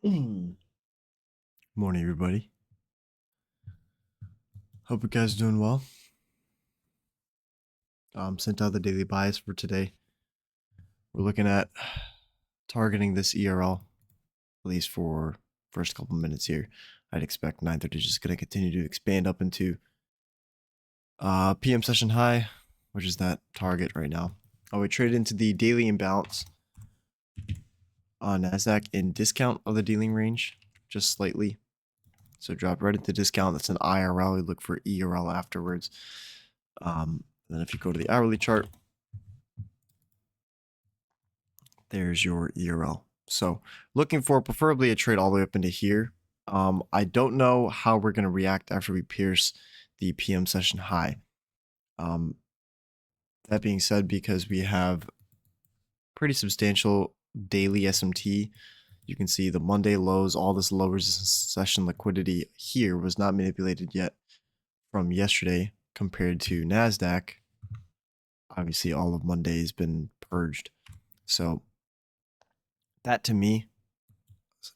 Morning, everybody. Hope you guys are doing well. Sent out the daily bias for today. We're looking at targeting this ERL, at least for first couple minutes here. I'd expect 930 is just going to continue to expand up into PM session high, which is that target right now. We traded into the daily imbalance on NASDAQ in discount of the dealing range, just slightly. So drop right into discount. That's an IRL. We look for ERL afterwards. Then if you go to the hourly chart, there's your ERL. So looking for preferably a trade all the way up into here. I don't know how we're going to react after we pierce the PM session high. That being said, because we have pretty substantial daily SMT, you can see the Monday lows, all this low resistance session liquidity here was not manipulated yet from yesterday compared to NASDAQ. Obviously, all of Monday has been purged. So that to me,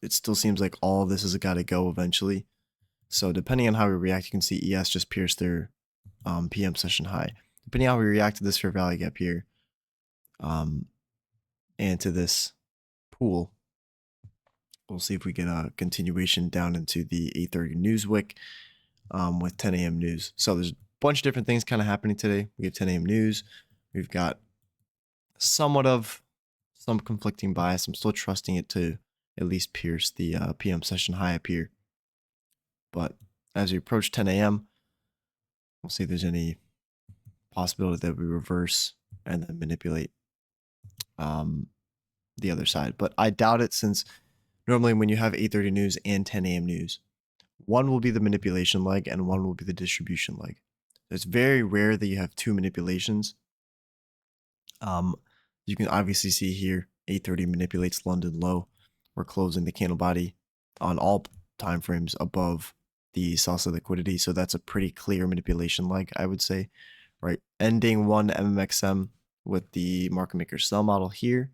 it still seems like all of this has got to go eventually. So depending on how we react, you can see ES just pierced their PM session high. Depending on how we react to this fair value gap here, and to this pool, we'll see if we get a continuation down into the 8:30 news wick with 10 a.m. news. So there's a bunch of different things kind of happening today. We have 10 a.m. news. We've got somewhat of some conflicting bias. I'm still trusting it to at least pierce the PM session high up here. But as we approach 10 a.m., we'll see if there's any possibility that we reverse and then manipulate the other side. But I doubt it, since normally when you have 8:30 news and 10 a.m. news, one will be the manipulation leg and one will be the distribution leg. It's very rare that you have two manipulations. You can obviously see here 8:30 manipulates London low. We're closing the candle body on all time frames above the salsa liquidity, so that's a pretty clear manipulation leg, I would say, right? Ending one MMXM with the market maker sell model here,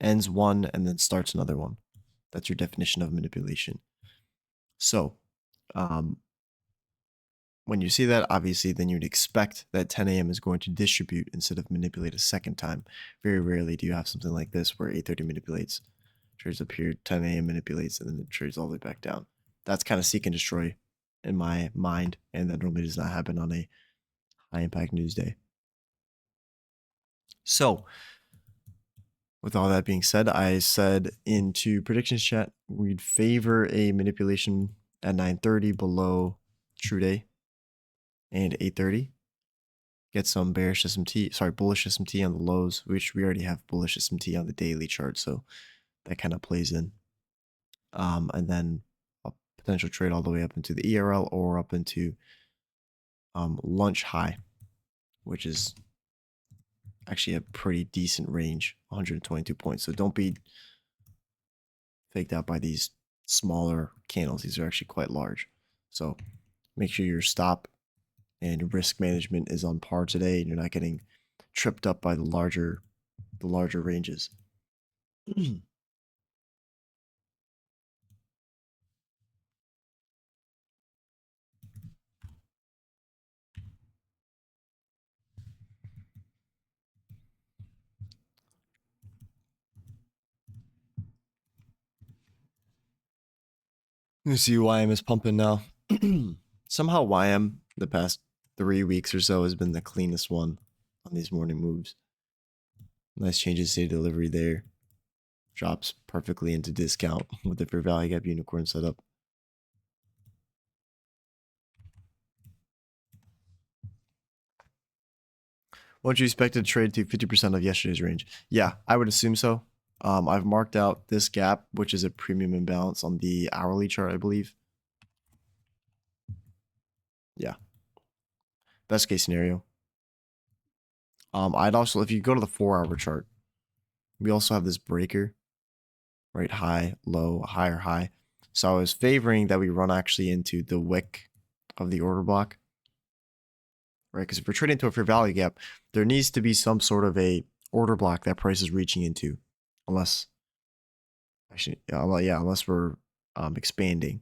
ends one and then starts another one. That's your definition of manipulation. So when you see that, obviously, then you'd expect that 10 a.m. is going to distribute instead of manipulate a second time. Very rarely do you have something like this where 8:30 manipulates, trades up here, 10 a.m. manipulates, and then it trades all the way back down. That's kind of seek and destroy in my mind, and that normally does not happen on a high impact news day. So with all that being said, I said into predictions chat, we'd favor a manipulation at 9:30 below true day and 8:30. Get some bullish SMT on the lows, which we already have bullish SMT on the daily chart, so that kind of plays in. And then a potential trade all the way up into the ERL or up into lunch high, which is actually a pretty decent range, 122 points. So don't be faked out by these smaller candles. These are actually quite large. So make sure your stop and risk management is on par today, and you're not getting tripped up by the larger ranges. You see YM is pumping now. Somehow YM the past 3 weeks or so has been the cleanest one on these morning moves. Nice changes to delivery there. Drops perfectly into discount with the fair value gap unicorn setup. What you expected to trade to 50% of yesterday's range? Yeah, I would assume so. I've marked out this gap, which is a premium imbalance on the hourly chart, I believe. Yeah. Best case scenario. I'd also, if you go to the 4-hour chart, we also have this breaker, right? High, low, higher, high. So I was favoring that we run actually into the wick of the order block, right? Because if we're trading to a fair value gap, there needs to be some sort of a order block that price is reaching into, unless Actually, yeah, unless we're expanding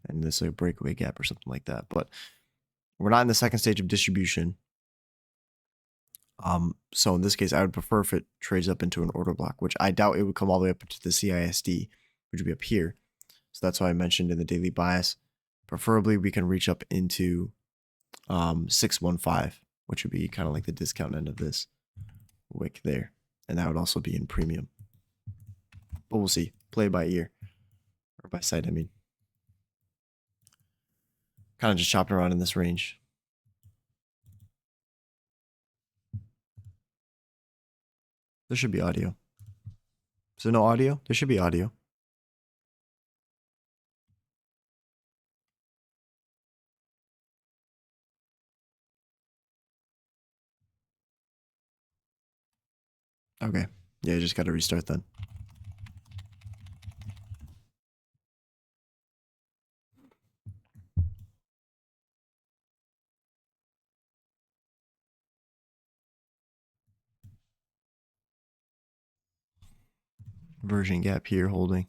and this is a breakaway gap or something like that. But we're not in the second stage of distribution. So in this case, I would prefer if it trades up into an order block, which I doubt it would come all the way up into the CISD, which would be up here. So that's why I mentioned in the daily bias, preferably we can reach up into 615, which would be kind of like the discount end of this wick there. And that would also be in premium. But we'll see. Play by ear. Or by sight, I mean. Kind of just chopping around in this range. There should be audio. Is there no audio? There should be audio. Okay. Yeah, you just got to restart then. Version gap here holding.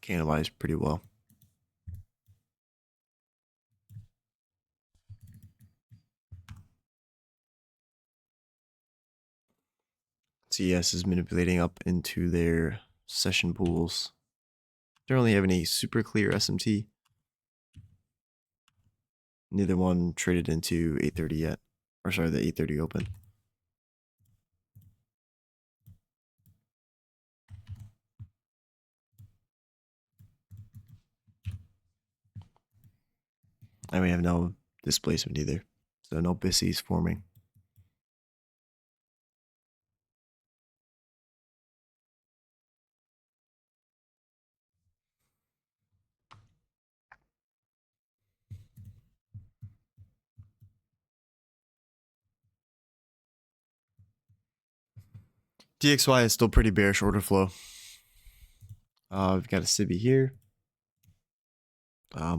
Cannibalized pretty well. CES is manipulating up into their session pools. They don't really have any super clear SMT. Neither one traded into 830 yet. Or sorry, the 830 open. And we have no displacement either. So no bisis forming. DXY is still pretty bearish order flow. We've got a sibi here.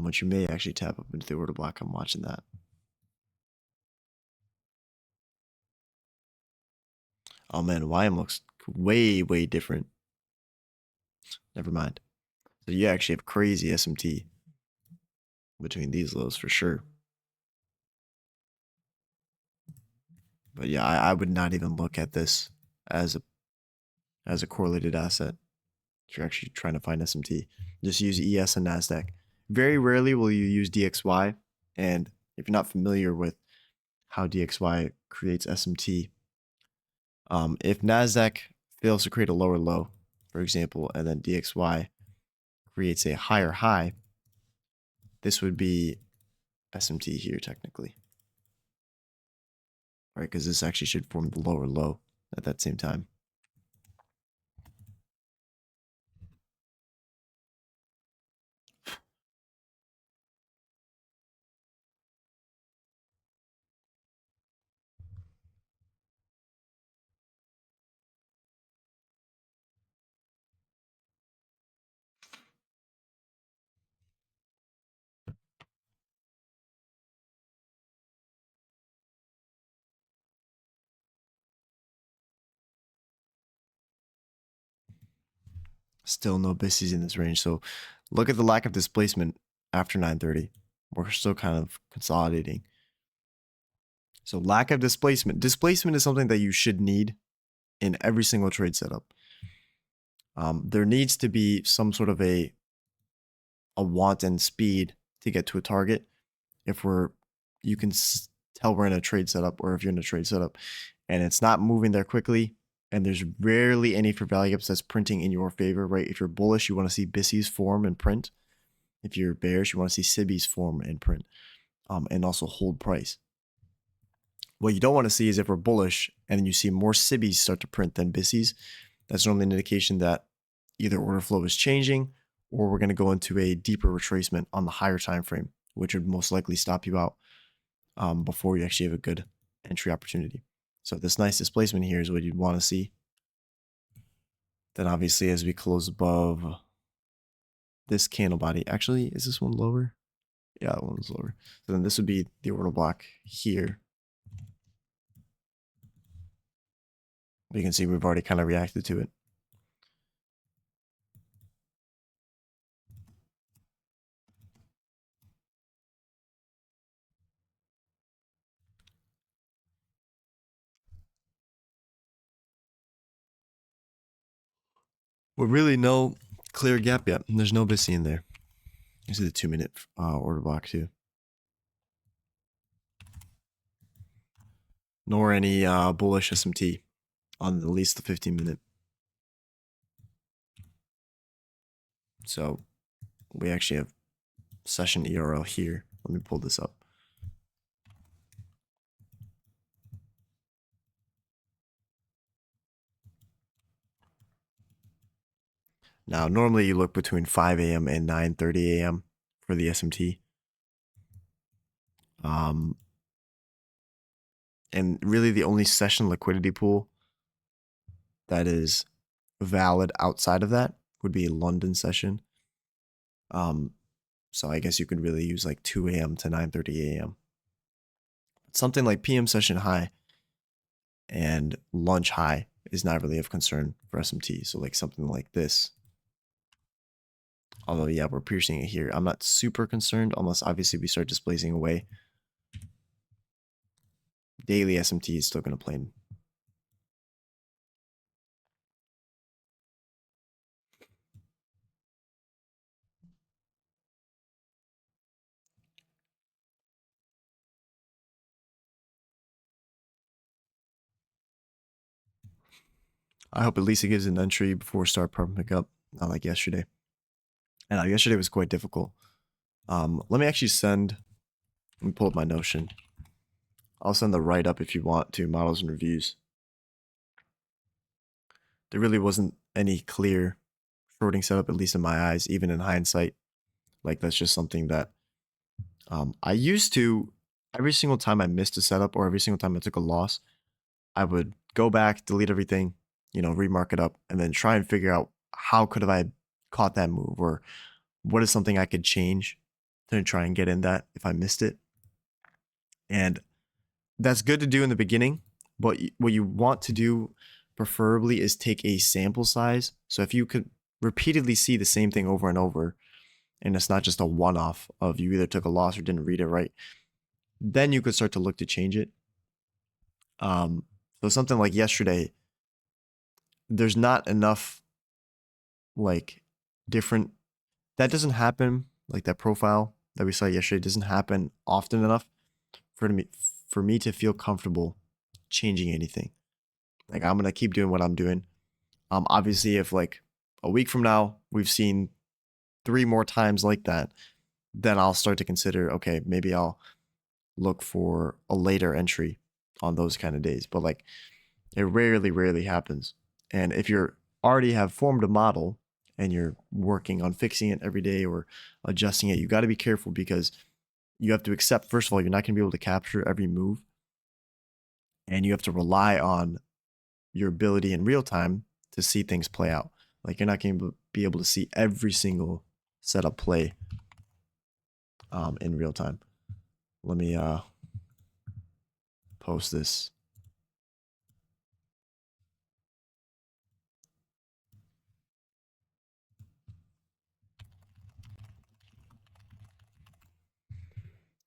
Which you may actually tap up into the order block. I'm watching that. Oh man, YM looks way, way different. Never mind. So you actually have crazy SMT between these lows for sure. But yeah, I would not even look at this as a correlated asset. If you're actually trying to find SMT, just use ES and NASDAQ. Very rarely will you use DXY. And if you're not familiar with how DXY creates SMT, if NASDAQ fails to create a lower low, for example, and then DXY creates a higher high, this would be SMT here technically. Right, because this actually should form the lower low at that same time. Still no bisis in this range. So look at the lack of displacement after 930. We're still kind of consolidating. So lack of displacement. Displacement is something that you should need in every single trade setup. There needs to be some sort of a want and speed to get to a target. If you can tell we're in a trade setup, or if you're in a trade setup and it's not moving there quickly, and there's rarely any for value gaps that's printing in your favor, right? If you're bullish, you want to see bisis form and print. If you're bearish, you want to see sibis form and print, and also hold price. What you don't want to see is if we're bullish and you see more sibis start to print than bisis, that's normally an indication that either order flow is changing or we're going to go into a deeper retracement on the higher time frame, which would most likely stop you out before you actually have a good entry opportunity. So this nice displacement here is what you'd want to see. Then obviously as we close above this candle body, actually, is this one lower? Yeah, that one's lower. So then this would be the order block here. You can see we've already kind of reacted to it. With really no clear gap yet. There's no bisi in there. This is a 2-minute order block too. Nor any bullish SMT on at least the 15-minute. So we actually have session ERL here. Let me pull this up. Now, normally you look between 5 a.m. and 9:30 a.m. for the SMT. And really the only session liquidity pool that is valid outside of that would be a London session. So I guess you could really use like 2 a.m. to 9:30 a.m. Something like PM session high and lunch high is not really of concern for SMT. So like something like this. Although, yeah, we're piercing it here. I'm not super concerned unless obviously we start displacing away. Daily SMT is still going to play. I hope at least it gives an entry before start pumping up, not like yesterday. And yesterday was quite difficult. Let me actually let me pull up my Notion. I'll send the write-up if you want to models and reviews. There really wasn't any clear shorting setup, at least in my eyes, even in hindsight. Like that's just something that I used to, every single time I missed a setup or every single time I took a loss, I would go back, delete everything, remark it up, and then try and figure out how could have I caught that move, or what is something I could change to try and get in that if I missed it. And that's good to do in the beginning, but what you want to do preferably is take a sample size. So if you could repeatedly see the same thing over and over, and it's not just a one-off of you either took a loss or didn't read it right, then you could start to look to change it. So something like yesterday, there's not enough like different, that doesn't happen, like that profile that we saw yesterday doesn't happen often enough for me to feel comfortable changing anything. Like I'm gonna keep doing what I'm doing. Obviously if like a week from now we've seen 3 more times like that, then I'll start to consider, okay, maybe I'll look for a later entry on those kind of days. But like it rarely happens. And if you're already have formed a model and you're working on fixing it every day or adjusting it, you got to be careful because you have to accept, first of all, you're not going to be able to capture every move. And you have to rely on your ability in real time to see things play out. Like you're not going to be able to see every single setup play in real time. Let me post this.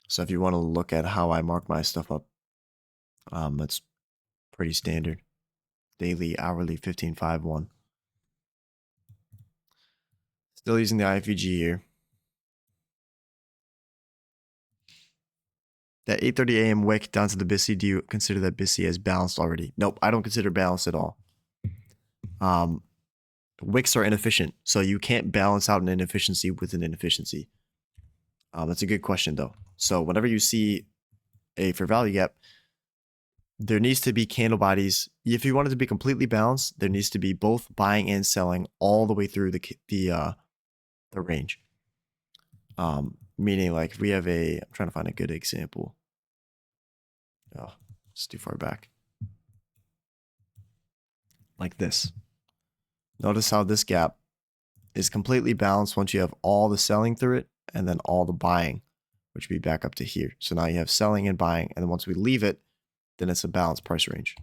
So if you want to look at how I mark my stuff up, that's pretty standard. Daily, hourly, 15.51. Still using the IFVG here. That 8:30 a.m. wick down to the bisi, do you consider that bisi as balanced already? Nope, I don't consider balanced at all. Wicks are inefficient, so you can't balance out an inefficiency with an inefficiency. That's a good question though. So whenever you see a fair value gap, there needs to be candle bodies. If you want it to be completely balanced, there needs to be both buying and selling all the way through the range. Meaning like if we have I'm trying to find a good example. Oh, it's too far back. Like this. Notice how this gap is completely balanced once you have all the selling through it and then all the buying, which would be back up to here. So now you have selling and buying, and then once we leave it, then it's a balanced price range.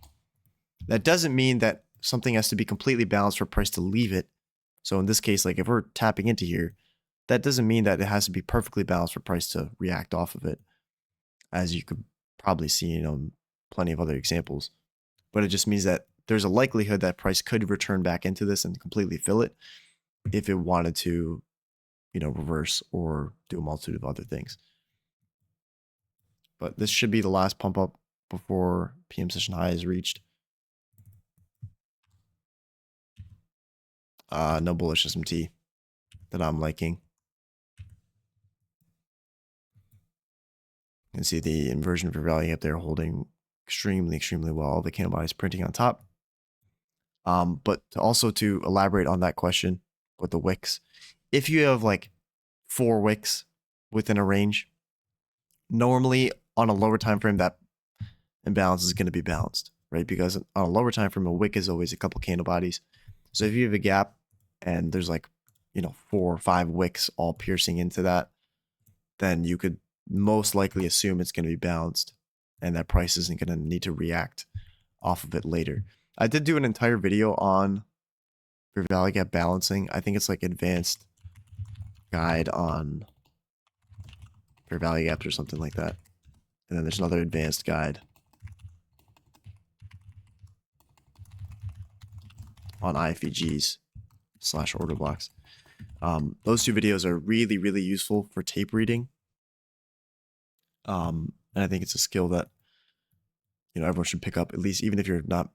That doesn't mean that something has to be completely balanced for price to leave it. So in this case, like if we're tapping into here, that doesn't mean that it has to be perfectly balanced for price to react off of it, as you could probably see in plenty of other examples. But it just means that there's a likelihood that price could return back into this and completely fill it if it wanted to, reverse or do a multitude of other things. But this should be the last pump up before PM session high is reached. No bullish SMT that I'm liking. You can see the inversion for value up there holding extremely well. All the candle bodies printing on top. But also to elaborate on that question with the wicks, if you have like 4 wicks within a range, normally on a lower time frame that imbalance is going to be balanced, right? Because on a lower time frame, a wick is always a couple candle bodies. So if you have a gap and there's like 4 or 5 wicks all piercing into that, then you could most likely assume it's going to be balanced and that price isn't going to need to react off of it later. I did do an entire video on fair value gap balancing. I think it's like advanced guide on fair value gaps or something like that. And then there's another advanced guide on IFVGs/order blocks. Those 2 videos are really useful for tape reading. And I think it's a skill that everyone should pick up, at least even if you're not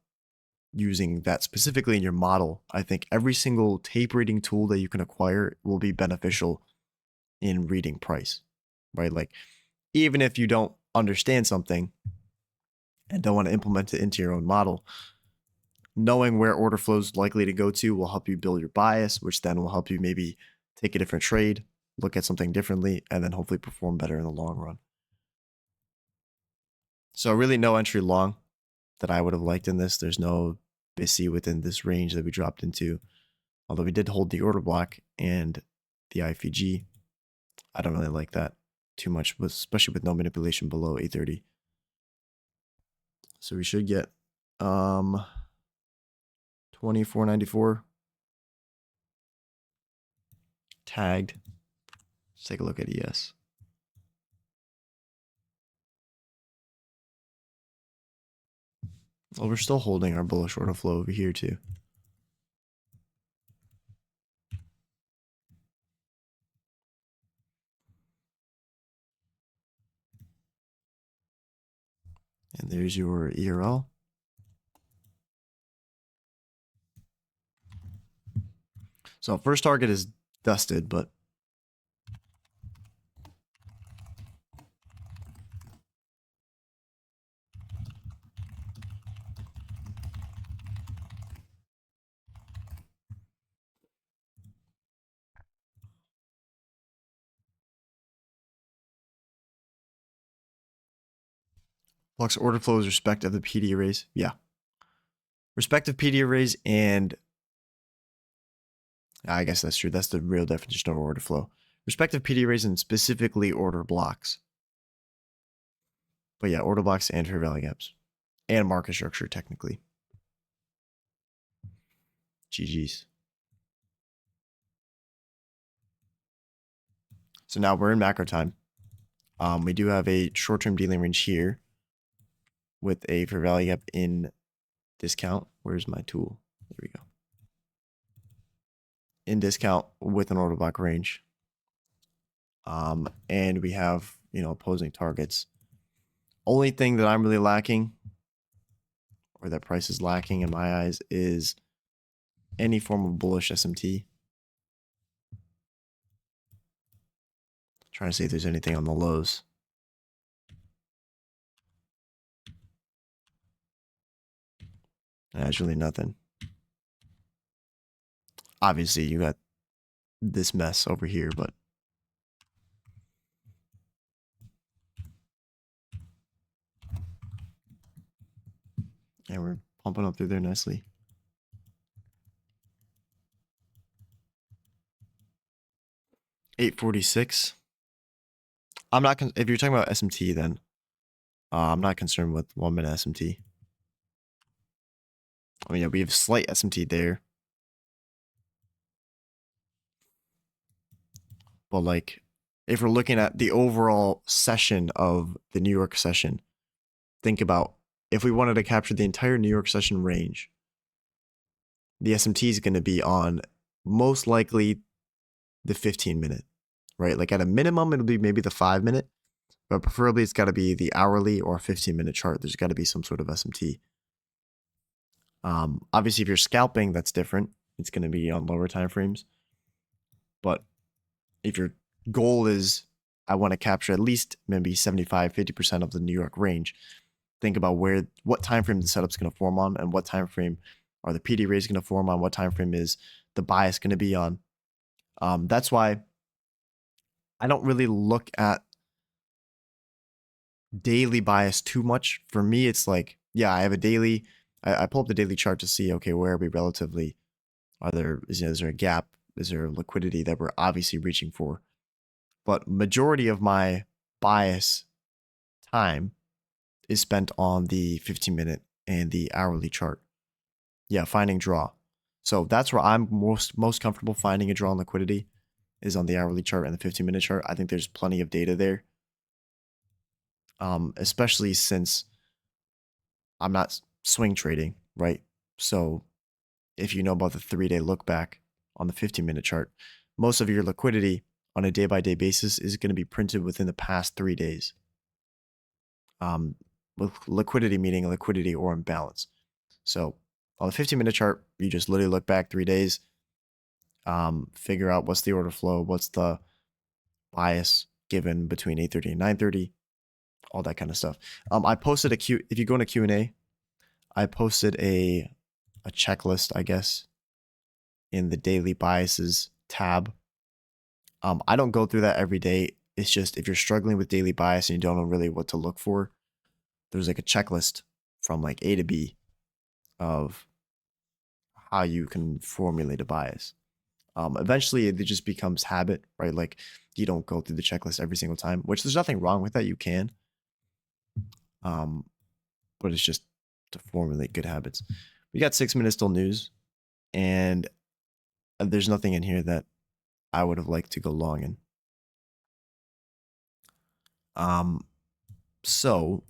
using that specifically in your model. I think every single tape reading tool that you can acquire will be beneficial in reading price, right? Like even if you don't understand something and don't want to implement it into your own model, knowing where order flow is likely to go to will help you build your bias, which then will help you maybe take a different trade, look at something differently, and then hopefully perform better in the long run. So really no entry long that I would have liked in this. There's no bisi within this range that we dropped into, although we did hold the order block and the IFVG. I don't really like that too much, especially with no manipulation below 830. So we should get 2494 tagged. Let's take a look at ES. Well, we're still holding our bullish order flow over here too. And there's your ERL. So first target is dusted, but flux order flow is respect of the PD arrays. Yeah. Respective PD arrays, and I guess that's true. That's the real definition of order flow. Respective PD arrays and specifically order blocks. But yeah, order blocks and fair value gaps. And market structure, technically. GG's. So now we're in macro time. We do have a short-term dealing range here with a fair value gap in discount. Where's my tool? There we go. In discount with an order block range. And we have, opposing targets. Only thing that I'm really lacking, or that price is lacking in my eyes, is any form of bullish SMT. Trying to see if there's anything on the lows. There's really nothing. Obviously, you got this mess over here, but yeah, we're pumping up through there nicely. $8.46. I'm not. If you're talking about SMT, then I'm not concerned with 1 minute SMT. I mean, yeah, we have slight SMT there. But like, if we're looking at the overall session of the New York session, think about if we wanted to capture the entire New York session range, the SMT is going to be on most likely the 15-minute, right? Like at a minimum, it'll be maybe the 5-minute, but preferably it's got to be the hourly or 15-minute chart. There's got to be some sort of SMT. Obviously, if you're scalping, that's different. It's going to be on lower time frames. But if your goal is, I want to capture at least maybe 75, 50% of the New York range, think about what time frame the setup's going to form on, and what time frame are the PD rays going to form on, what time frame is the bias going to be on. That's why I don't really look at daily bias too much. For me, it's like, yeah, I have a daily, I pull up the daily chart to see, okay, where are we relatively? Is there a gap? Is there liquidity that we're obviously reaching for? But majority of my bias time is spent on the 15-minute and the hourly chart. Yeah, finding draw. So that's where I'm most comfortable finding a draw on liquidity is on the hourly chart and the 15-minute chart. I think there's plenty of data there. Especially since I'm not swing trading, right? So if you know about the 3-day look back on the 15-minute chart, most of your liquidity on a day-by-day basis is going to be printed within the past 3 days. With liquidity meaning liquidity or imbalance. So on the 15-minute chart, you just literally look back 3 days, figure out what's the order flow, what's the bias given between 8:30 and 9:30, all that kind of stuff. I posted if you go into Q&A, I posted a checklist, I guess, in the daily biases tab. I don't go through that every day. It's just if you're struggling with daily bias and you don't know really what to look for, there's like a checklist from like A to B of how you can formulate a bias. Eventually, it just becomes habit, right? Like you don't go through the checklist every single time, which there's nothing wrong with that. You can, but it's just to formulate good habits. We got 6 minutes till news, and there's nothing in here that I would have liked to go long in. So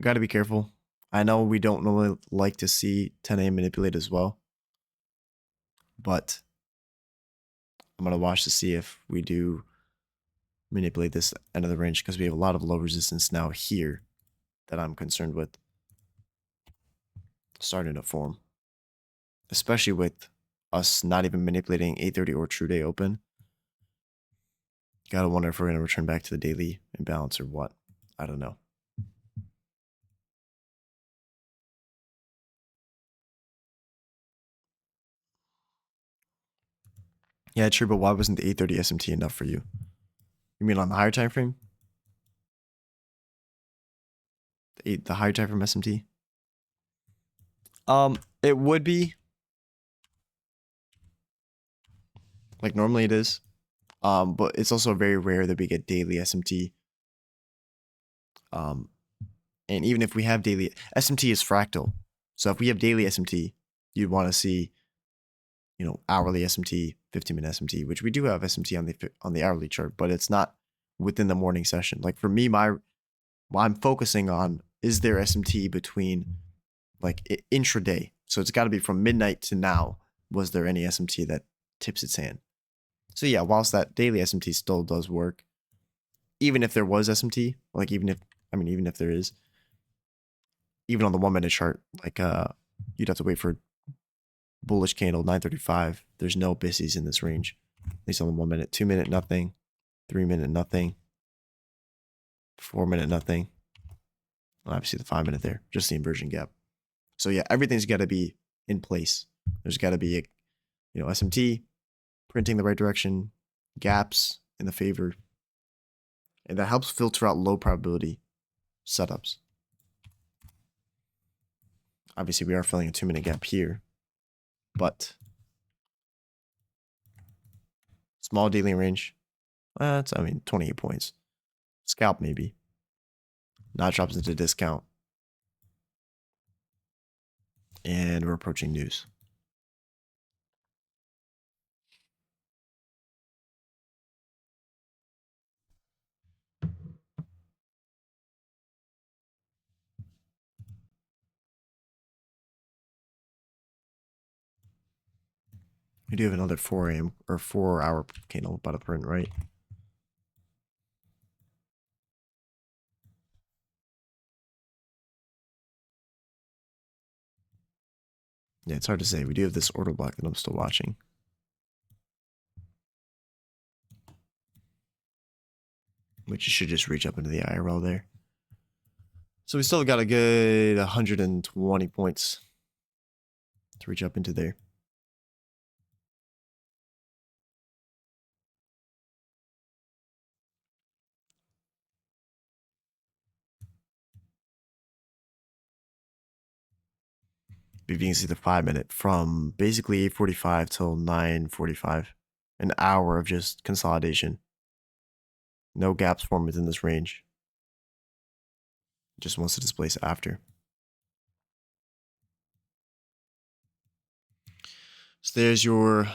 got to be careful. I know we don't normally like to see 10 a.m. manipulate as well, but I'm going to watch to see if we do manipulate this end of the range because we have a lot of low resistance now here that I'm concerned with starting to form, especially with us not even manipulating 8:30 or true day open. Gotta wonder if we're going to return back to the daily imbalance or what. I don't know. Yeah, true, but why wasn't the 8:30 SMT enough for you? You mean on the higher time frame? The higher time frame SMT? It would be. Like normally it is. But it's also very rare that we get daily SMT. And even if we have daily SMT is fractal. So if we have daily SMT, you'd want to see, hourly SMT, 15-minute SMT, which we do have SMT on the hourly chart, but it's not within the morning session. Like for me, what I'm focusing on is there SMT between like intraday. So it's got to be from midnight to now. Was there any SMT that tips its hand? So yeah, whilst that daily SMT still does work, even if there was SMT, like even if there is, even on the 1-minute chart, like you'd have to wait for bullish candle 935. There's no bisis in this range. At least on the 1 minute, 2 minute, nothing, 3 minute, nothing, 4 minute, nothing. Well, obviously the 5 minute there, just the inversion gap. So yeah, everything's got to be in place. There's got to be SMT printing the right direction, gaps in the favor, and that helps filter out low probability setups. Obviously, we are filling a 2-minute gap here, but small daily range. That's 28 points. Scalp maybe. Not drops into discount. And we're approaching news. We do have another 4 a.m. or 4-hour candle about to print, right? Yeah, it's hard to say. We do have this order block that I'm still watching. Which you should just reach up into the IRL there. So we still got a good 120 points to reach up into there. But you can see the 5-minute from basically 8:45 till 9:45. An hour of just consolidation. No gaps formed within this range. Just wants to displace after. So there's your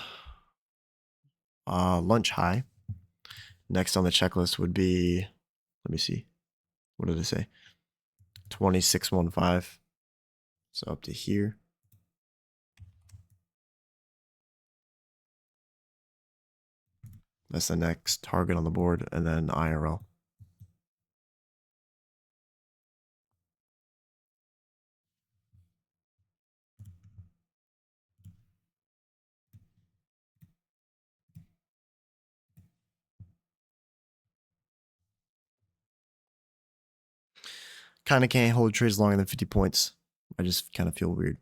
lunch high. Next on the checklist would be, let me see. What did it say? 2615. So up to here. That's the next target on the board, and then IRL. Kind of can't hold trades longer than 50 points. I just kind of feel weird.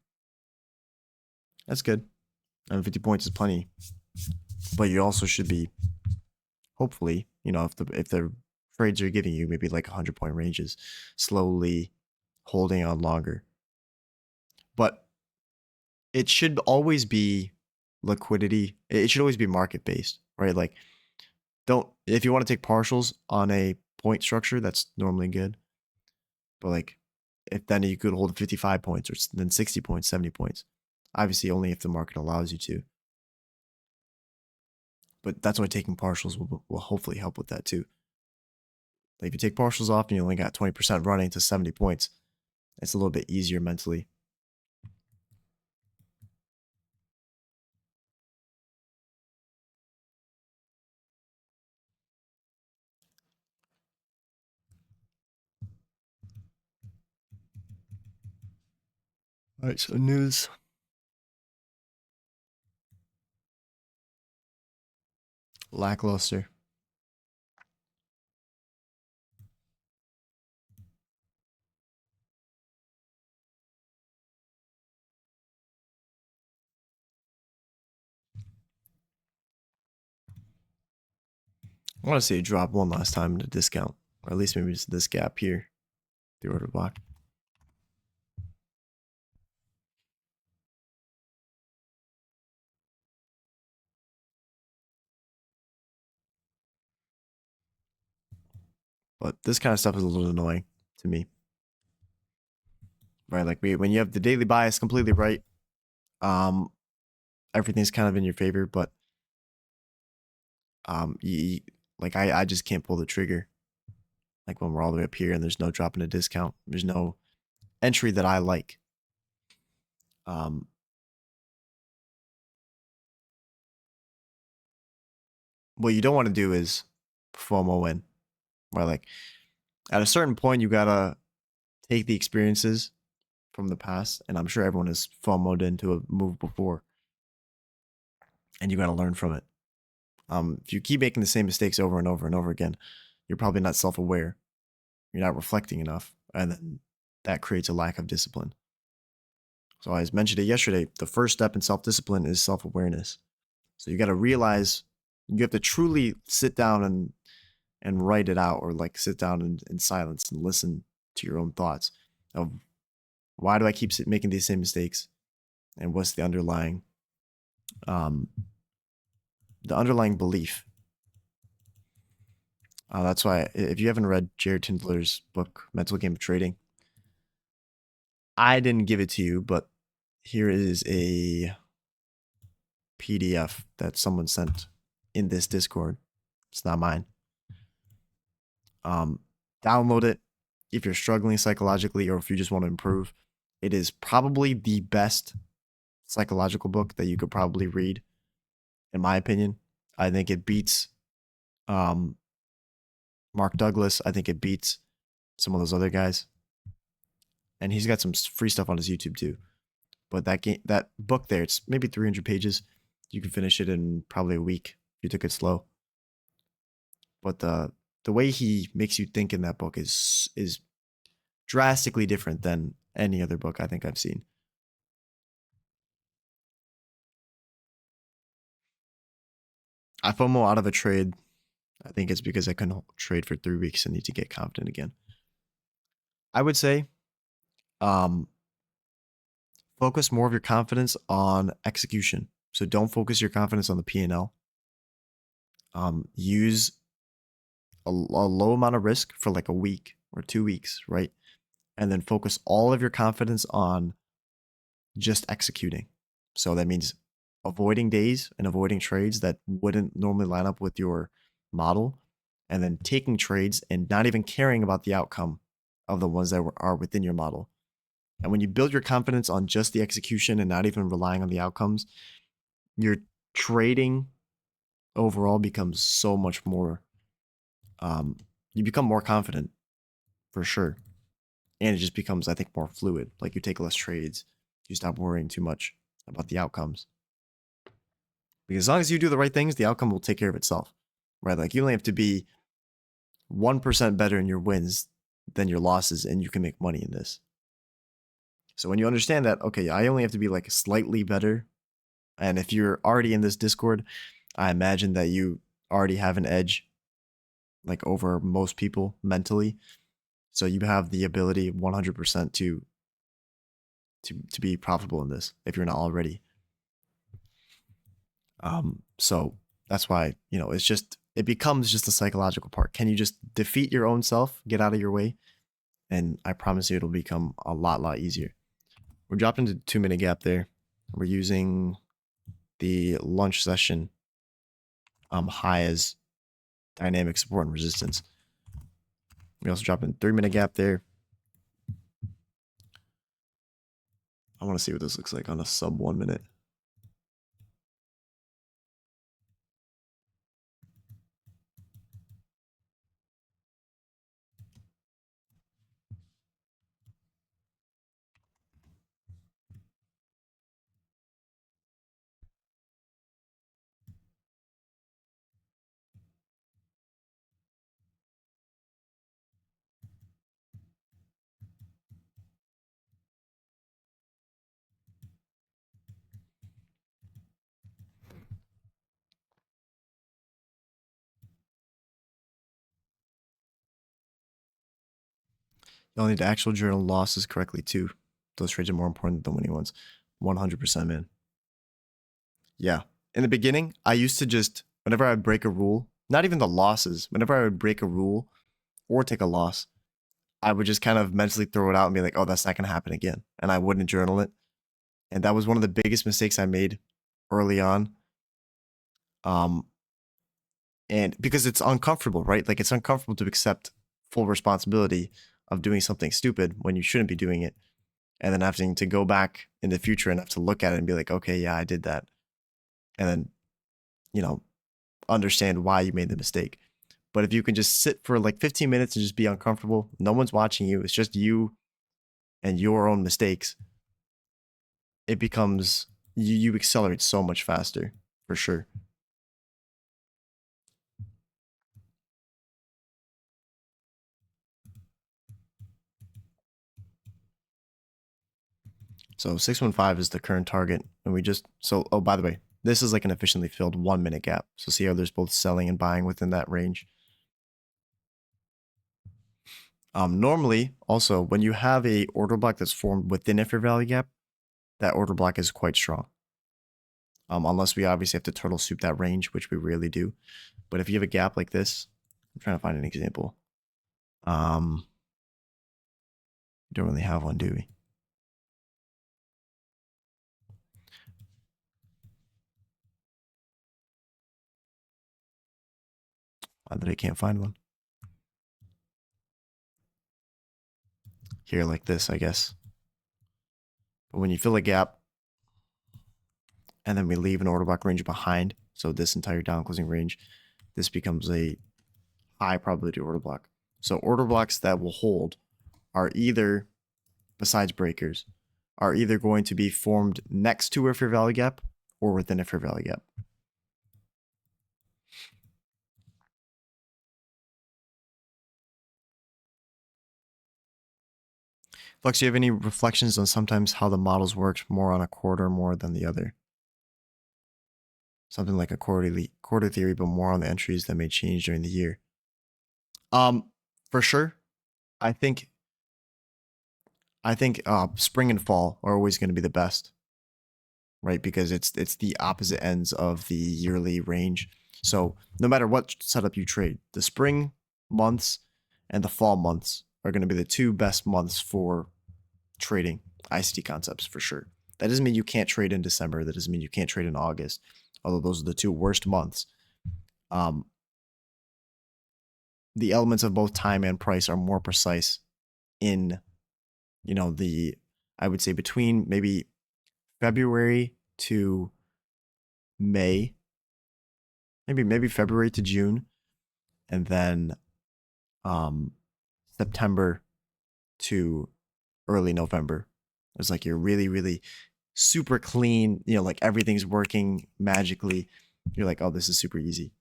That's good. I mean, 50 points is plenty. But you also should be, hopefully, you know, if the trades are giving you maybe like 100-point ranges, slowly holding on longer. But it should always be liquidity. It should always be market based, right? Like, if you want to take partials on a point structure, that's normally good. But like, if then you could hold 55 points or then 60 points, 70 points. Obviously, only if the market allows you to. But that's why taking partials will hopefully help with that too. Like if you take partials off and you only got 20% running to 70 points, it's a little bit easier mentally. All right, so news. Lackluster. I want to see it drop one last time in a discount, or at least maybe just this gap here, the order block. But this kind of stuff is a little annoying to me, right? Like when you have the daily bias completely right, everything's kind of in your favor, but like I just can't pull the trigger. Like when we're all the way up here and there's no drop in a discount, there's no entry that I like. What you don't want to do is FOMO in, right? Like at a certain point, you gotta take the experiences from the past, and I'm sure everyone has FOMO'd into a move before, and you gotta learn from it. If you keep making the same mistakes over and over and over again, you're probably not self-aware. You're not reflecting enough, and then that creates a lack of discipline. So I mentioned it yesterday. The first step in self-discipline is self-awareness. So you got to realize you have to truly sit down and write it out, or like sit down in silence and listen to your own thoughts of why do I keep making these same mistakes, and what's the underlying belief. That's why if you haven't read Jared Tindler's book Mental Game of Trading, I didn't give it to you, but here is a PDF that someone sent in this Discord. It's not mine. Download it if you're struggling psychologically or if you just want to improve. It is probably the best psychological book that you could probably read, in my opinion. I think it beats Mark Douglas. I think it beats some of those other guys. And he's got some free stuff on his YouTube too. But that book there, it's maybe 300 pages. You can finish it in probably a week if you took it slow. But the way he makes you think in that book is drastically different than any other book I think I've seen. I FOMO out of a trade. I think it's because I couldn't trade for 3 weeks and need to get confident again. I would say focus more of your confidence on execution. So don't focus your confidence on the P&L. Use a low amount of risk for like a week or 2 weeks, right? And then focus all of your confidence on just executing. So that means avoiding days and avoiding trades that wouldn't normally line up with your model, and then taking trades and not even caring about the outcome of the ones that are within your model. And when you build your confidence on just the execution and not even relying on the outcomes, your trading overall becomes so much more, you become more confident for sure. And it just becomes, I think, more fluid. Like you take less trades, you stop worrying too much about the outcomes. Because as long as you do the right things, the outcome will take care of itself, right? Like you only have to be 1% better in your wins than your losses, and you can make money in this. So when you understand that, okay, I only have to be like slightly better. And if you're already in this Discord, I imagine that you already have an edge like over most people mentally. So you have the ability 100% to be profitable in this if you're not already. So that's why, it becomes just a psychological part. Can you just defeat your own self, get out of your way? And I promise you it'll become a lot easier. We're dropping to 2-minute gap there. We're using the lunch session high as dynamic support and resistance. We also dropped in 3-minute gap there. I want to see what this looks like on a sub 1 minute. You'll need to actual journal losses correctly too. Those trades are more important than the winning ones. 100%, man. Yeah. In the beginning, I used to just, whenever I would break a rule, not even the losses, whenever I would break a rule or take a loss, I would just kind of mentally throw it out and be like, oh, that's not going to happen again. And I wouldn't journal it. And that was one of the biggest mistakes I made early on. And because it's uncomfortable, right? Like it's uncomfortable to accept full responsibility of doing something stupid when you shouldn't be doing it. And then having to go back in the future and have to look at it and be like, okay, yeah, I did that. And then, understand why you made the mistake. But if you can just sit for like 15 minutes and just be uncomfortable, no one's watching you, it's just you and your own mistakes, it becomes, you accelerate so much faster, for sure. So 615 is the current target. And oh, by the way, this is like an efficiently filled 1 minute gap. So see how there's both selling and buying within that range. Normally, also, when you have a order block that's formed within a fair value gap, that order block is quite strong. Unless we obviously have to turtle soup that range, which we rarely do. But if you have a gap like this, I'm trying to find an example. Don't really have one, do we? that I can't find one. Here like this, I guess. But when you fill a gap, and then we leave an order block range behind, so this entire down closing range, this becomes a high probability order block. So order blocks that will hold are either, besides breakers, are either going to be formed next to a fair value gap or within a fair value gap. Flux, do you have any reflections on sometimes how the models worked more on a quarter more than the other? Something like a quarter theory, but more on the entries that may change during the year. For sure. I think spring and fall are always going to be the best, right? Because it's the opposite ends of the yearly range. So no matter what setup you trade, the spring months and the fall months are going to be the two best months for trading ICT concepts for sure. That doesn't mean you can't trade in December. That doesn't mean you can't trade in August, although those are the two worst months. The elements of both time and price are more precise in, I would say between maybe February to May, maybe February to June, and then September to early November. It's like you're really, really super clean, like everything's working magically. You're like, oh, this is super easy.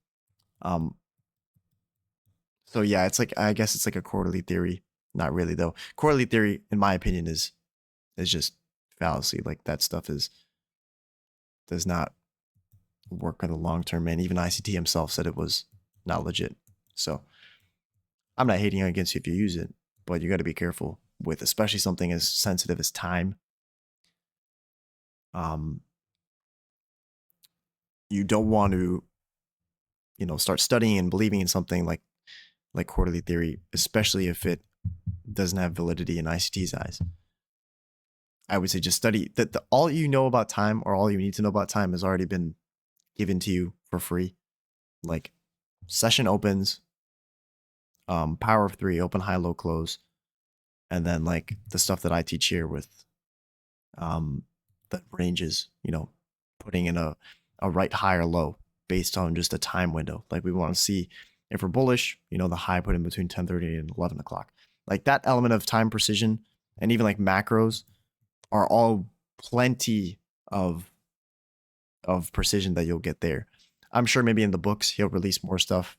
So yeah, it's like, I guess it's like a quarterly theory. Not really though. Quarterly theory, in my opinion, is just fallacy. Like that stuff does not work in the long term, man. Even ICT himself said it was not legit. So I'm not hating against you if you use it, but you got to be careful with especially something as sensitive as time. You don't want to, start studying and believing in something like quarterly theory, especially if it doesn't have validity in ICT's eyes. I would say just study that. All you know about time, or all you need to know about time, has already been given to you for free. Like session opens, power of 3, open, high, low, close, and then like the stuff that I teach here with the ranges, putting in a right, high, or low based on just a time window. Like we want to see if we're bullish, the high put in between 10:30 and 11 o'clock. Like that element of time precision and even like macros are all plenty of precision that you'll get there. I'm sure maybe in the books he'll release more stuff,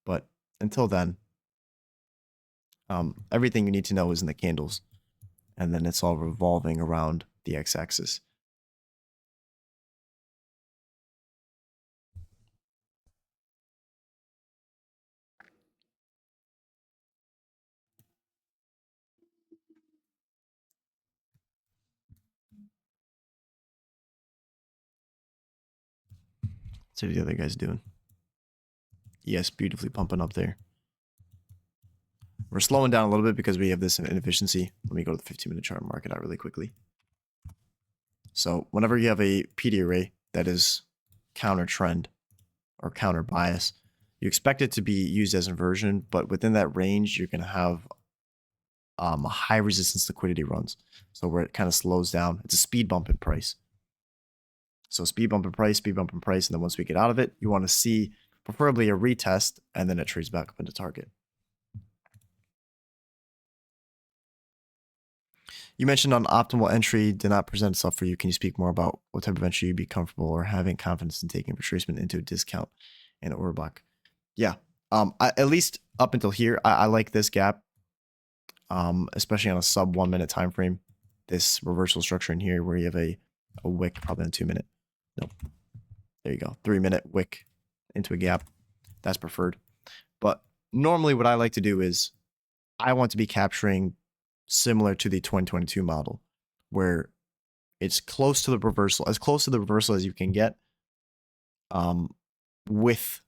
but until then, everything you need to know is in the candles, and then it's all revolving around the x-axis. See what the other guy's doing. Yes, beautifully pumping up there. We're slowing down a little bit because we have this inefficiency. Let me go to the 15-minute chart and mark it out really quickly. So whenever you have a PD array that is counter trend or counter bias, you expect it to be used as inversion, but within that range, you're going to have high resistance liquidity runs. So where it kind of slows down, it's a speed bump in price. So speed bump in price, and then once we get out of it, you want to see preferably a retest, and then it trades back up into target. You mentioned on optimal entry did not present itself for you. Can you speak more about what type of entry you'd be comfortable or having confidence in taking retracement into a discount and order block? Yeah, at least up until here, I like this gap, especially on a sub 1 minute time frame. This reversal structure in here where you have a wick, probably in 2 minute. Nope. There you go. 3 minute wick into a gap. That's preferred. But normally what I like to do is I want to be capturing similar to the 2022 model, where it's close to the reversal, as close to the reversal as you can get, with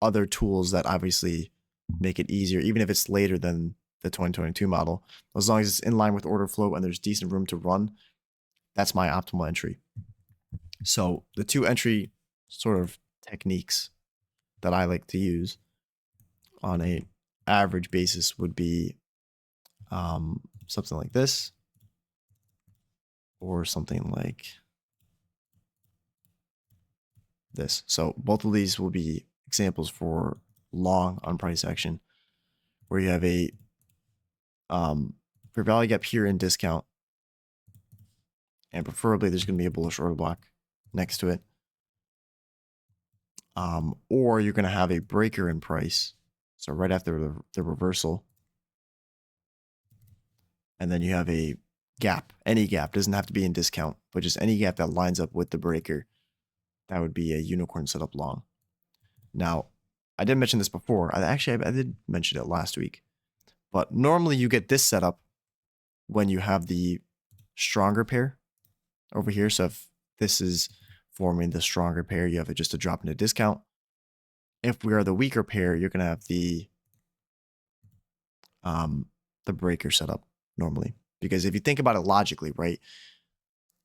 other tools that obviously make it easier, even if it's later than the 2022 model. As long as it's in line with order flow and there's decent room to run, that's my optimal entry. So the two entry sort of techniques that I like to use on a average basis would be something like this, or something like this. So both of these will be examples for long on price action, where you have a fair value gap here in discount, and preferably there's going to be a bullish order block next to it. Or you're going to have a breaker in price. So right after the reversal. And then you have a gap. Any gap. Doesn't have to be in discount, but just any gap that lines up with the breaker. That would be a unicorn setup long. Now, I did mention this before. I did mention it last week. But normally you get this setup when you have the stronger pair over here. So if this is forming the stronger pair, you have just a drop in a discount. If we are the weaker pair, you're going to have the breaker setup normally. Because if you think about it logically, right?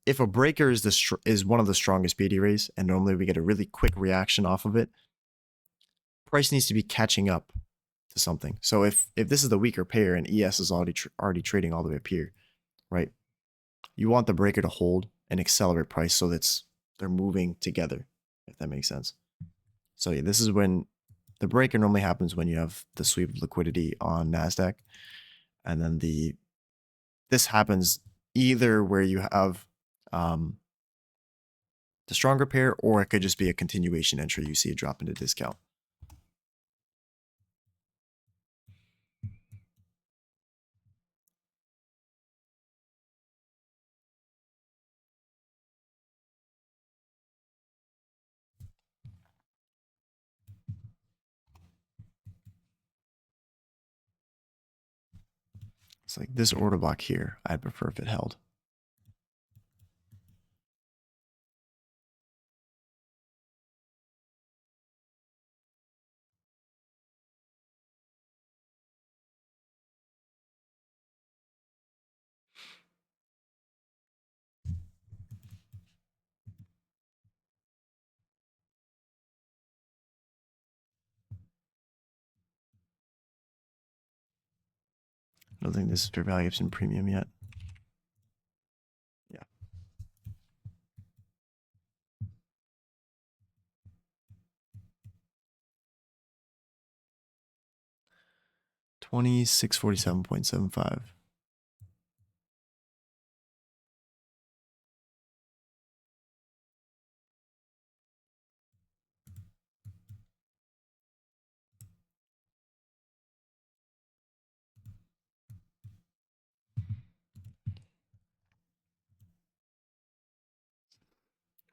If a breaker is one of the strongest PD rays, and normally we get a really quick reaction off of it, price needs to be catching up to something. So if this is the weaker pair and ES is already trading all the way up here, right? You want the breaker to hold and accelerate price so that they're moving together, if that makes sense. So yeah, this is when the breaker normally happens when you have the sweep of liquidity on NASDAQ. And then this happens either where you have the stronger pair, or it could just be a continuation entry. You see a drop into discount. It's like this order block here. I'd prefer if it held. I don't think this fair value is in premium yet. Yeah. $2647.75.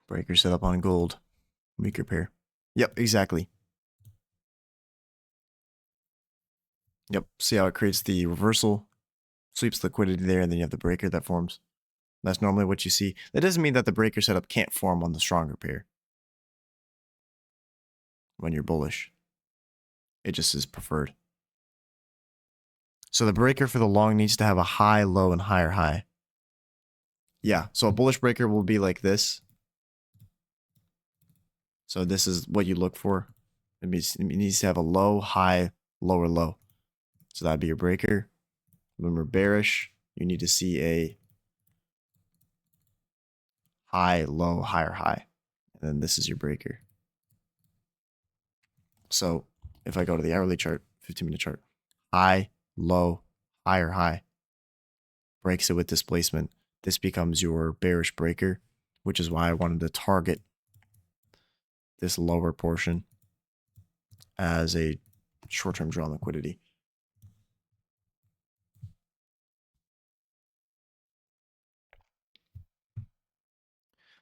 Breaker set up on gold. Weaker pair. Yep, exactly. Yep. See how it creates the reversal, sweeps liquidity there, and then you have the breaker that forms. That's normally what you see. That doesn't mean that the breaker setup can't form on the stronger pair when you're bullish. It just is preferred. So the breaker for the long needs to have a high, low, and higher high. Yeah, so a bullish breaker will be like this. So this is what you look for. It needs to have a low, high, lower, low. So that'd be your breaker. When we're bearish, you need to see a high, low, higher, high. And then this is your breaker. So if I go to the hourly chart, 15-minute chart, high, low, higher, high, breaks it with displacement. This becomes your bearish breaker, which is why I wanted to target this lower portion as a short-term draw on liquidity.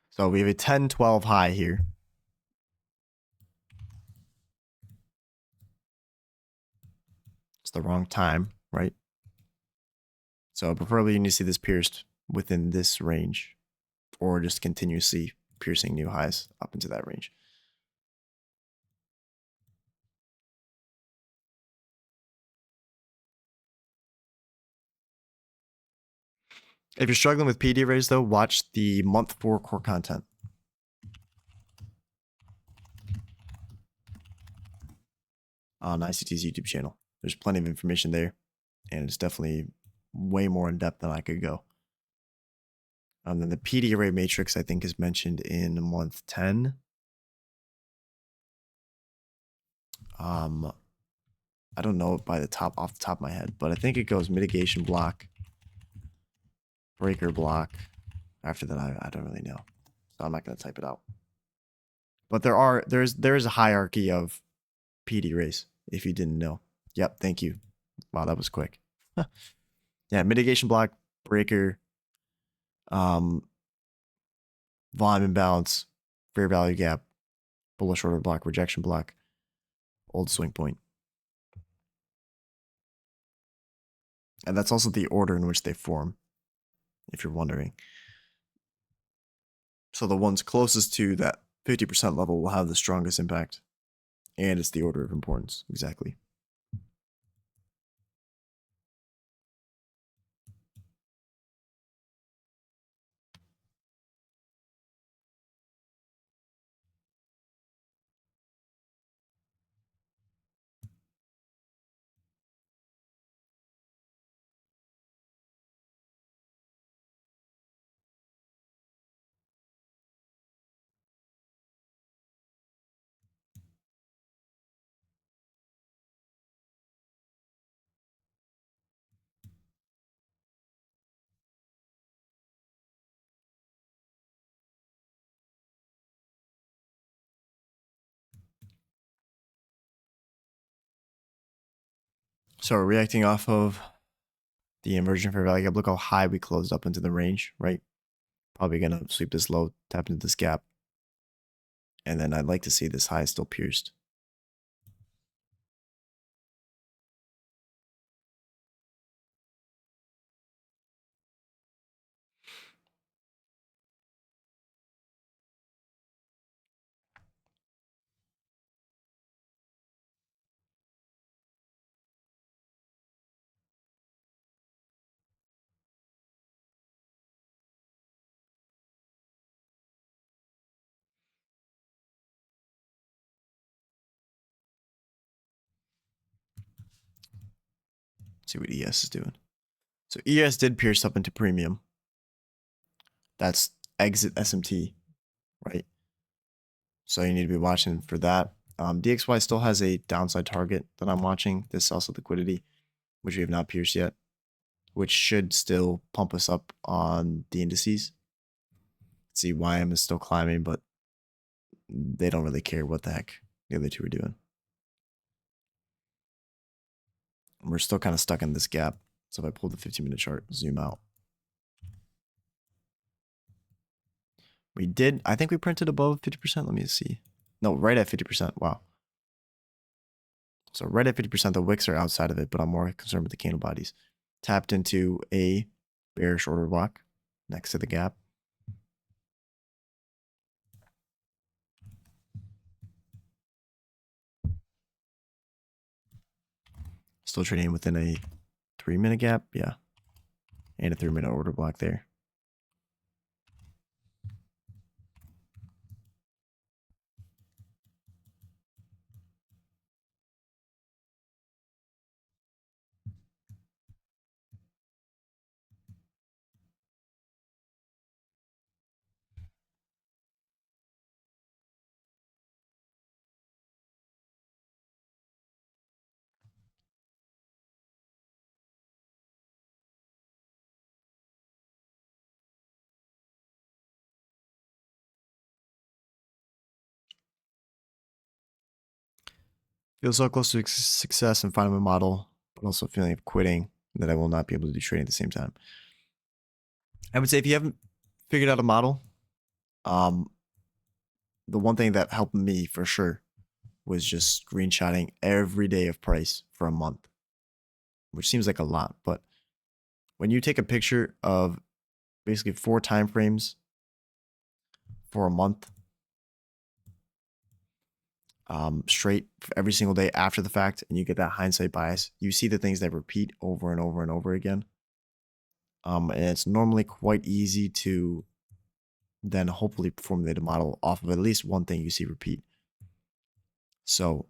So we have a 10-12 high here. It's the wrong time, right? So preferably you need to see this pierced within this range, or just continuously piercing new highs up into that range. If you're struggling with PD rays though, watch the month 4 core content. on ICT's YouTube channel. There's plenty of information there, and it's definitely way more in depth than I could go. Then the PD array matrix, I think, is mentioned in month 10. I don't know it off the top of my head, but I think it goes mitigation block, breaker block. After that, I don't really know, so I'm not going to type it out. But there is a hierarchy of PD arrays, if you didn't know. Yep, thank you. Wow, that was quick. Yeah, mitigation block, breaker, volume imbalance, fair value gap, bullish order block, rejection block, old swing point. And that's also the order in which they form, if you're wondering. So the ones closest to that 50% level will have the strongest impact. And it's the order of importance, exactly. So we're reacting off of the inversion fair value gap. Look how high we closed up into the range, right? Probably going to sweep this low, tap into this gap. And then I'd like to see this high still pierced. Let's see what ES is doing. So ES did pierce up into premium. That's exit SMT, right? So you need to be watching for that. DXY still has a downside target that I'm watching. This sells liquidity, which we have not pierced yet, which should still pump us up on the indices. See, YM is still climbing, but they don't really care what the heck the other two are doing. And we're still kind of stuck in this gap. So if I pull the 15-minute chart, zoom out. We did, I think we printed above 50%. Let me see. No, right at 50%. Wow. So right at 50%, the wicks are outside of it, but I'm more concerned with the candle bodies. Tapped into a bearish order block next to the gap. Still trading within a 3-minute gap. Yeah. And a 3-minute order block there. Feel so close to success and finding a model, but also feeling of quitting that I will not be able to do trading at the same time. I would say if you haven't figured out a model, the one thing that helped me for sure was just screenshotting every day of price for a month, which seems like a lot, but when you take a picture of basically 4 time frames for a month, straight every single day after the fact, and you get that hindsight bias, you see the things that repeat over and over and over again. And it's normally quite easy to then hopefully formulate a model off of at least one thing you see repeat. So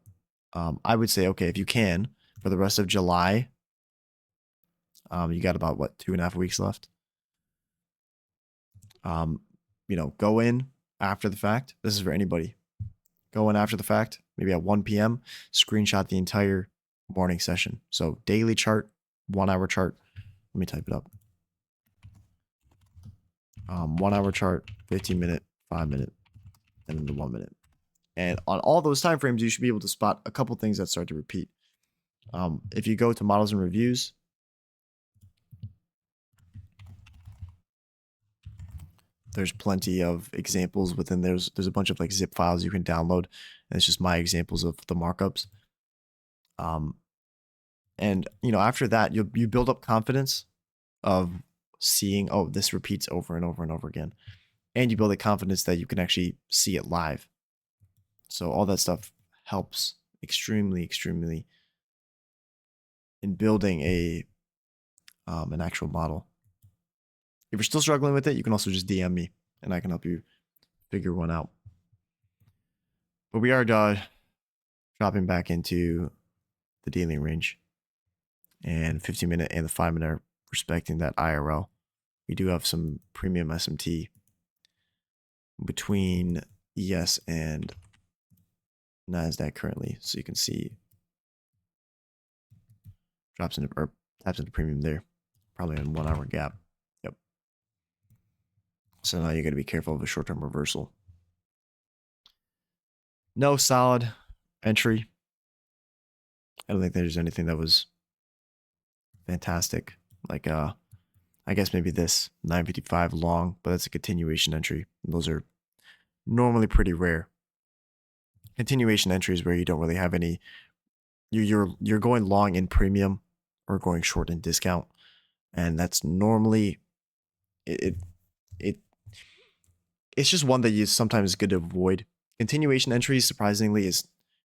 I would say, okay, if you can, for the rest of July, you got about, what, 2.5 weeks left. Go in after the fact. This is for anybody. Go in after the fact, maybe at 1 p.m., screenshot the entire morning session. So daily chart, 1 hour chart. Let me type it up. 1 hour chart, 15-minute, 5-minute, and then the 1 minute. And on all those time frames, you should be able to spot a couple things that start to repeat. If you go to models and reviews, there's plenty of examples within there's a bunch of like zip files you can download, and it's just my examples of the markups. And after that, you build up confidence of seeing, oh, this repeats over and over and over again, and you build a confidence that you can actually see it live. So all that stuff helps extremely in building an actual model. If you're still struggling with it, you can also just DM me and I can help you figure one out. But we are dropping back into the dealing range, and 15-minute and the 5-minute are respecting that IRL. We do have some premium SMT between ES and NASDAQ currently. So you can see taps into premium there, probably in 1 hour gap. Yep. So now you got to be careful of a short-term reversal. No solid entry. I don't think there's anything that was fantastic. Like, I guess maybe this 955 long, but that's a continuation entry. And those are normally pretty rare. Continuation entries where you don't really have any, you're going long in premium or going short in discount, and that's normally it's just one that you sometimes good to avoid. Continuation entries, surprisingly, is,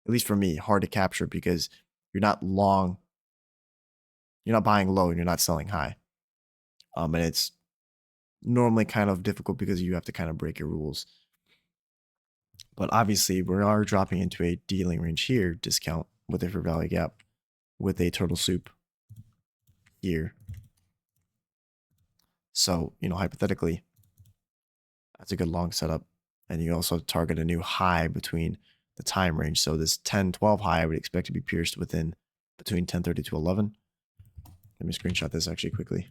at least for me, hard to capture because you're not long, you're not buying low and you're not selling high. And it's normally kind of difficult because you have to kind of break your rules. But obviously, we are dropping into a dealing range here, discount with a fair value gap, with a turtle soup here. So, hypothetically, that's a good long setup. And you also target a new high between the time range. So this 10-12 high, I would expect to be pierced between 10:30 to 11. Let me screenshot this actually quickly.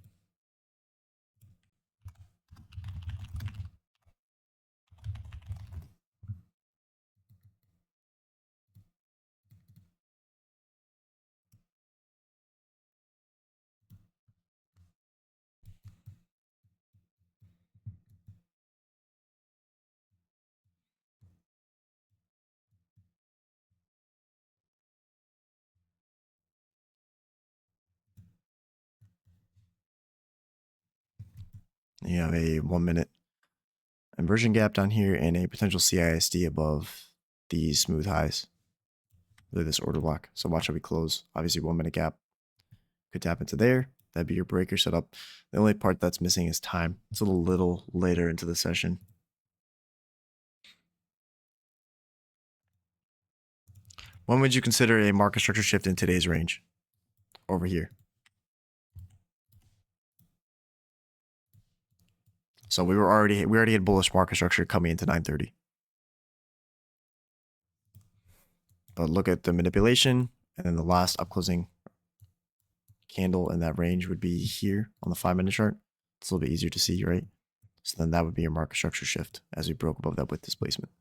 You have a 1 minute inversion gap down here and a potential CISD above these smooth highs. Really this order block. So watch how we close. Obviously 1 minute gap could tap into there. That'd be your breaker setup. The only part that's missing is time. It's a little later into the session. When would you consider a market structure shift in today's range? Over here. So we already had bullish market structure coming into 930. But look at the manipulation, and then the last up closing candle in that range would be here on the 5-minute chart. It's a little bit easier to see, right? So then that would be your market structure shift as we broke above that with displacement.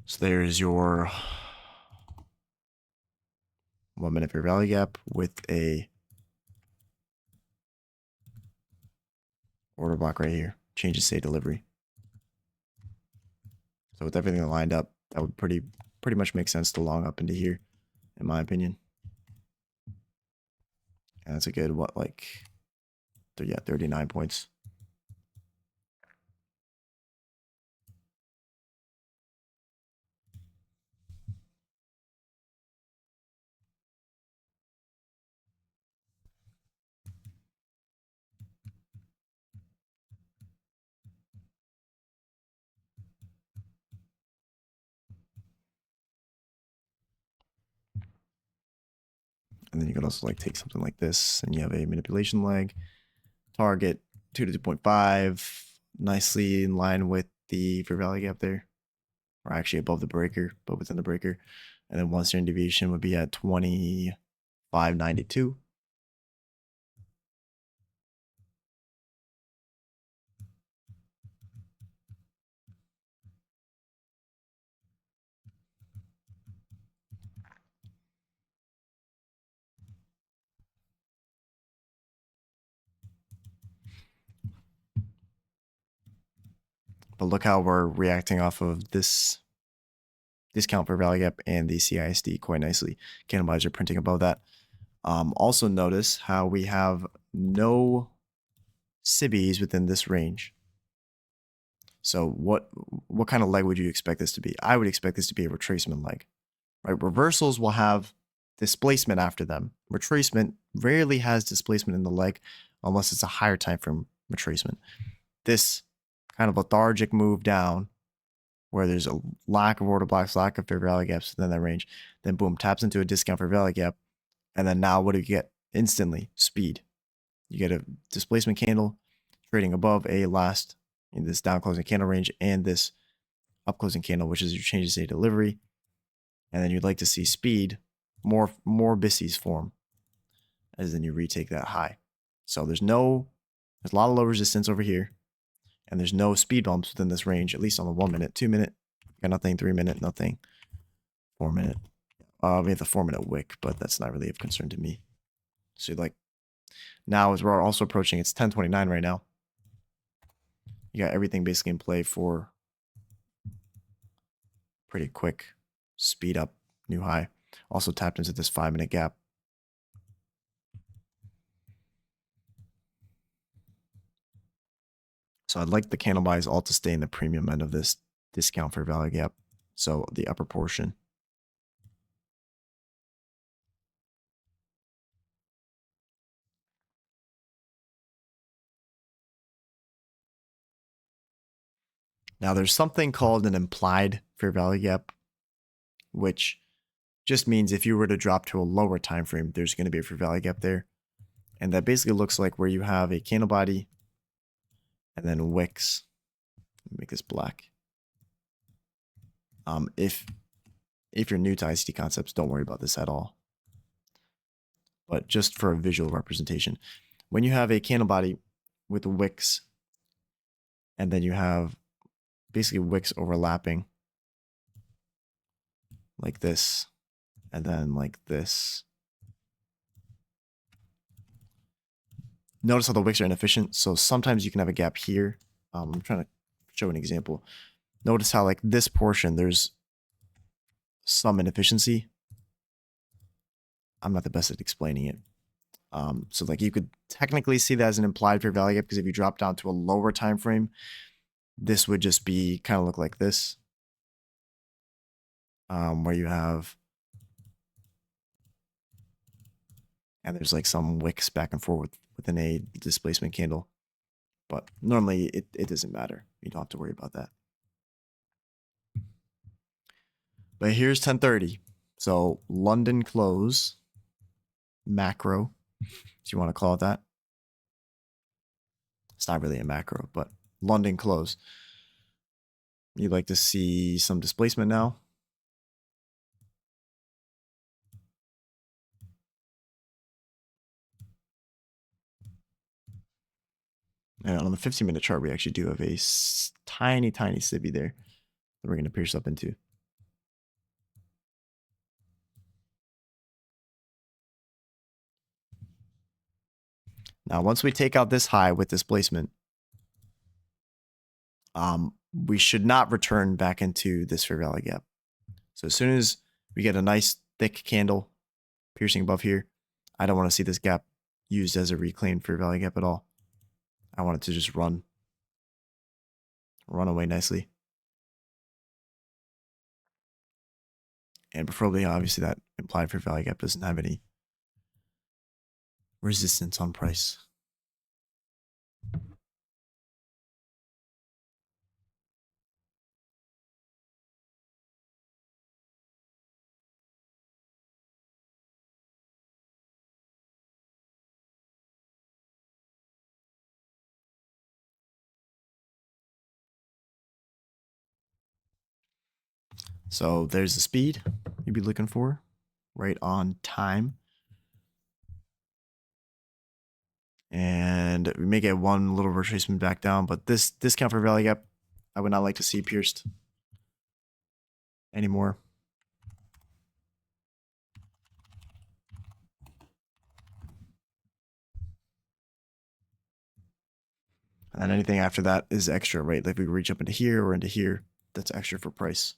So there's your 1 minute fair value gap with a order block right here. Change of state delivery. So with everything lined up, that would pretty much make sense to long up into here, in my opinion. And that's a good, 39 points. And then you can also like take something like this and you have a manipulation leg, target 2 to 2.5, nicely in line with the fair value gap there, or actually above the breaker, but within the breaker. And then 1 standard deviation would be at 25.92. But look how we're reacting off of this discount for value gap and the CISD quite nicely. Candle buys are printing above that. Also notice how we have no sibis within this range. So what kind of leg would you expect this to be? I would expect this to be a retracement leg, right? Reversals will have displacement after them. Retracement rarely has displacement in the leg unless it's a higher time frame retracement. This kind of lethargic move down where there's a lack of order blocks, lack of fair value gaps within that range, then boom, taps into a discount fair value gap. And then now what do you get? Instantly, speed. You get a displacement candle trading above a last in this down closing candle range and this up closing candle, which is your change of state delivery. And then you'd like to see speed, more bisis form as then you retake that high. So there's a lot of low resistance over here, and there's no speed bumps within this range, at least on the 1 minute, 2 minute, got nothing, 3 minute, nothing, 4 minute. We have the 4 minute wick, but that's not really of concern to me. So like now as we're also approaching, it's 10:29 right now. You got everything basically in play for pretty quick speed up, new high. Also tapped into this 5 minute gap. So I'd like the candle buys all to stay in the premium end of this discount for value gap. So the upper portion. Now there's something called an implied fair value gap, which just means if you were to drop to a lower time frame, there's going to be a fair value gap there. And that basically looks like where you have a candle body and then wicks. Make this black. If you're new to ICT concepts, don't worry about this at all. But just for a visual representation, when you have a candle body with wicks, and then you have basically wicks overlapping like this, and then like this. Notice how the wicks are inefficient. So sometimes you can have a gap here. I'm trying to show an example. Notice how like this portion, there's some inefficiency. I'm not the best at explaining it. So like you could technically see that as an implied fair value gap because if you drop down to a lower time frame, this would just be kind of look like this, where you have, and there's like some wicks back and forth within a displacement candle. But normally it doesn't matter. You don't have to worry about that. But here's 10:30. So London close, macro, if you want to call it that. It's not really a macro, but London close. You'd like to see some displacement now. And on the 15-minute chart, we actually do have a tiny, tiny sibi there that we're going to pierce up into. Now, once we take out this high with displacement, we should not return back into this fair value gap. So as soon as we get a nice thick candle piercing above here, I don't want to see this gap used as a reclaimed fair value gap at all. I want it to just run away nicely. And preferably, obviously, that implied fair value gap doesn't have any resistance on price. So there's the speed you'd be looking for, right on time. And we may get one little retracement back down, but this discount for value gap, I would not like to see pierced anymore. And anything after that is extra, right? Like if we reach up into here or into here, that's extra for price.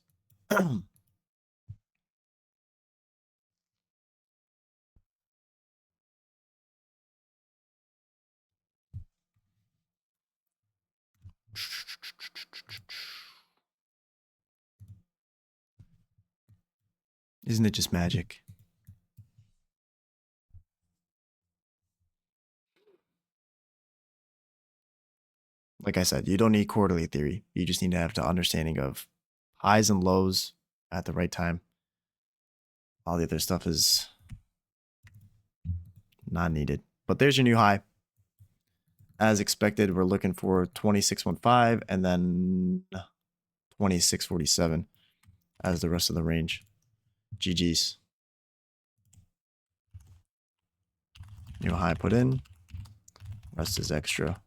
Isn't it just magic? Like I said, you don't need quarterly theory. You just need to have the understanding of highs and lows at the right time. All the other stuff is not needed. But there's your new high. As expected, we're looking for 2615 and then 2647 as the rest of the range. GG's. New high put in. Rest is extra.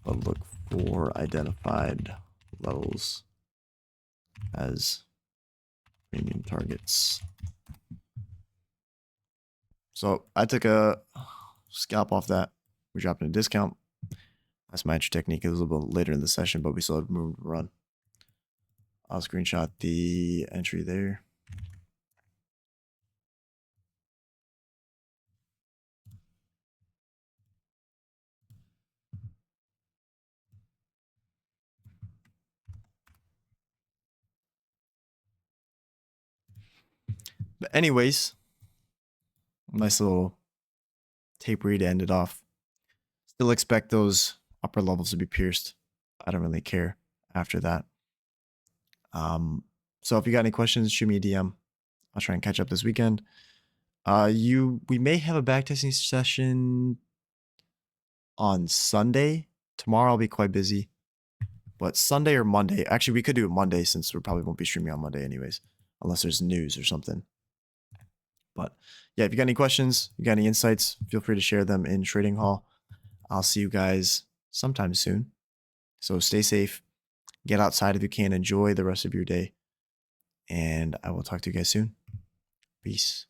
But look for identified levels as premium targets. So I took a scalp off that. We're dropping a discount. That's my entry technique. It was a little bit later in the session, but we still had room to run. I'll screenshot the entry there. But anyways, nice little tapery to end it off. Still expect those upper levels to be pierced. I don't really care after that. So if you got any questions, shoot me a DM. I'll try and catch up this weekend. We may have a backtesting session on Sunday. Tomorrow I'll be quite busy. But Sunday or Monday, actually we could do it Monday since we probably won't be streaming on Monday anyways, unless there's news or something. But yeah, if you got any questions, you got any insights, feel free to share them in Trading Hall. I'll see you guys sometime soon. So stay safe, get outside if you can, enjoy the rest of your day, and I will talk to you guys soon. Peace.